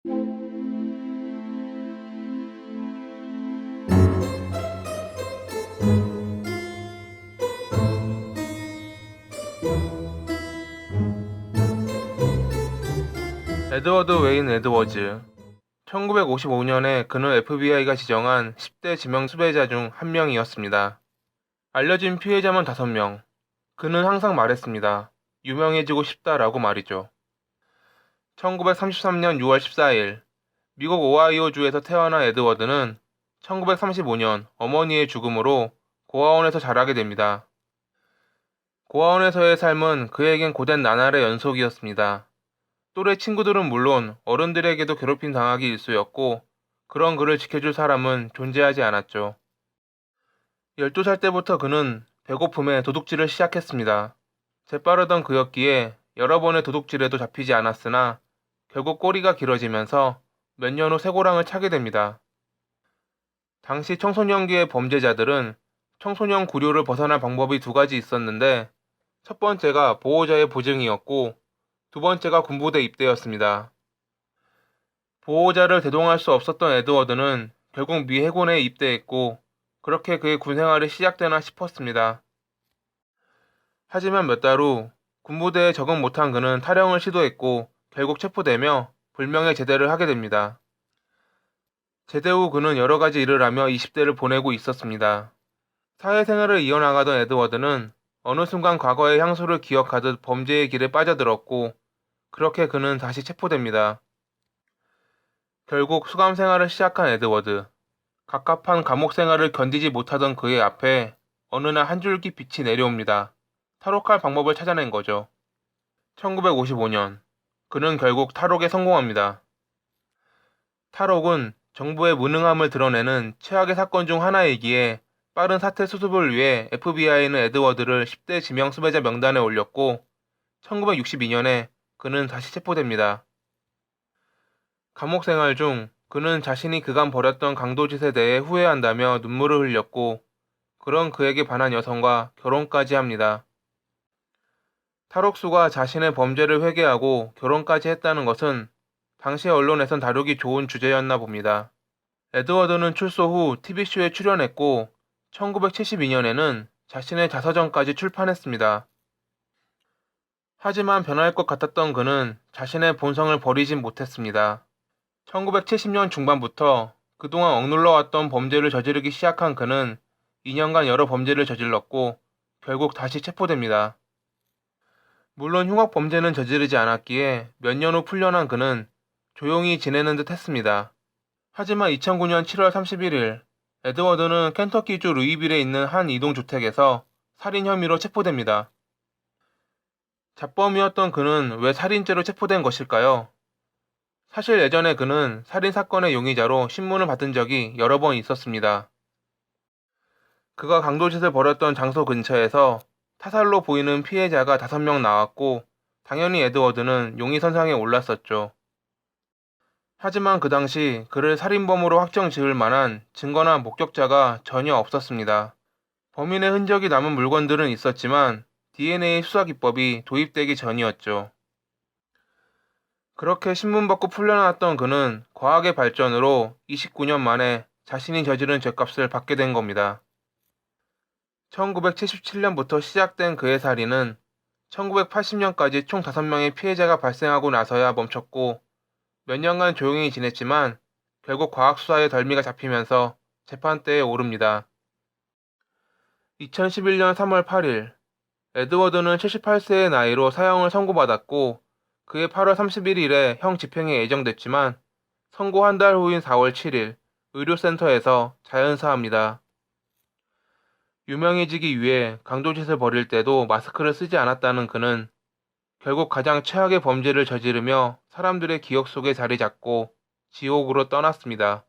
에드워드 웨인 에드워즈. 1955년에 그는 FBI가 지정한 10대 지명 수배자 중 한 명이었습니다. 알려진 피해자만 5명. 그는 항상 말했습니다. 유명해지고 싶다라고 말이죠. 1933년 6월 14일, 미국 오하이오주에서 태어난 에드워드는 1935년 어머니의 죽음으로 고아원에서 자라게 됩니다. 고아원에서의 삶은 그에겐 고된 나날의 연속이었습니다. 또래 친구들은 물론 어른들에게도 괴롭힘 당하기 일쑤였고, 그런 그를 지켜줄 사람은 존재하지 않았죠. 12살 때부터 그는 배고픔에 도둑질을 시작했습니다. 재빠르던 그였기에 여러 번의 도둑질에도 잡히지 않았으나 결국 꼬리가 길어지면서 몇 년 후 쇠고랑을 차게 됩니다. 당시 청소년기의 범죄자들은 청소년 구류를 벗어날 방법이 2가지 있었는데, 첫 번째가 보호자의 보증이었고 두 번째가 군부대 입대였습니다. 보호자를 대동할 수 없었던 에드워드는 결국 미 해군에 입대했고, 그렇게 그의 군 생활이 시작되나 싶었습니다. 하지만 몇 달 후 군부대에 적응 못한 그는 탈영을 시도했고 결국 체포되며 불명예 제대를 하게 됩니다. 제대 후 그는 여러 가지 일을 하며 20대를 보내고 있었습니다. 사회생활을 이어나가던 에드워드는 어느 순간 과거의 향수를 기억하듯 범죄의 길에 빠져들었고, 그렇게 그는 다시 체포됩니다. 결국 수감 생활을 시작한 에드워드. 갑갑한 감옥 생활을 견디지 못하던 그의 앞에 어느 날 한 줄기 빛이 내려옵니다. 탈옥할 방법을 찾아낸 거죠. 1955년, 그는 결국 탈옥에 성공합니다. 탈옥은 정부의 무능함을 드러내는 최악의 사건 중 하나이기에 빠른 사태 수습을 위해 FBI는 에드워드를 10대 지명 수배자 명단에 올렸고, 1962년에 그는 다시 체포됩니다. 감옥 생활 중 그는 자신이 그간 벌였던 강도짓에 대해 후회한다며 눈물을 흘렸고, 그런 그에게 반한 여성과 결혼까지 합니다. 탈옥수가 자신의 범죄를 회개하고 결혼까지 했다는 것은 당시 언론에선 다루기 좋은 주제였나 봅니다. 에드워드는 출소 후 TV쇼에 출연했고, 1972년에는 자신의 자서전까지 출판했습니다. 하지만 변할 것 같았던 그는 자신의 본성을 버리진 못했습니다. 1970년 중반부터 그동안 억눌러왔던 범죄를 저지르기 시작한 그는 2년간 여러 범죄를 저질렀고 결국 다시 체포됩니다. 물론 흉악 범죄는 저지르지 않았기에 몇 년 후 풀려난 그는 조용히 지내는 듯 했습니다. 하지만 2009년 7월 31일, 에드워드는 켄터키주 루이빌에 있는 한 이동주택에서 살인 혐의로 체포됩니다. 잡범이었던 그는 왜 살인죄로 체포된 것일까요? 사실 예전에 그는 살인 사건의 용의자로 신문을 받은 적이 여러 번 있었습니다. 그가 강도짓을 벌였던 장소 근처에서 타살로 보이는 피해자가 5명 나왔고, 당연히 에드워드는 용의선상에 올랐었죠. 하지만 그 당시 그를 살인범으로 확정 지을 만한 증거나 목격자가 전혀 없었습니다. 범인의 흔적이 남은 물건들은 있었지만 DNA 수사 기법이 도입되기 전이었죠. 그렇게 신문 받고 풀려났던 그는 과학의 발전으로 29년 만에 자신이 저지른 죗값을 받게 된 겁니다. 1977년부터 시작된 그의 살인은 1980년까지 총 5명의 피해자가 발생하고 나서야 멈췄고, 몇 년간 조용히 지냈지만 결국 과학수사의 덜미가 잡히면서 재판대에 오릅니다. 2011년 3월 8일, 에드워드는 78세의 나이로 사형을 선고받았고, 그해 8월 31일에 형 집행이 예정됐지만 선고 한 달 후인 4월 7일 의료센터에서 자연사합니다. 유명해지기 위해 강도짓을 벌일 때도 마스크를 쓰지 않았다는 그는 결국 가장 최악의 범죄를 저지르며 사람들의 기억 속에 자리 잡고 지옥으로 떠났습니다.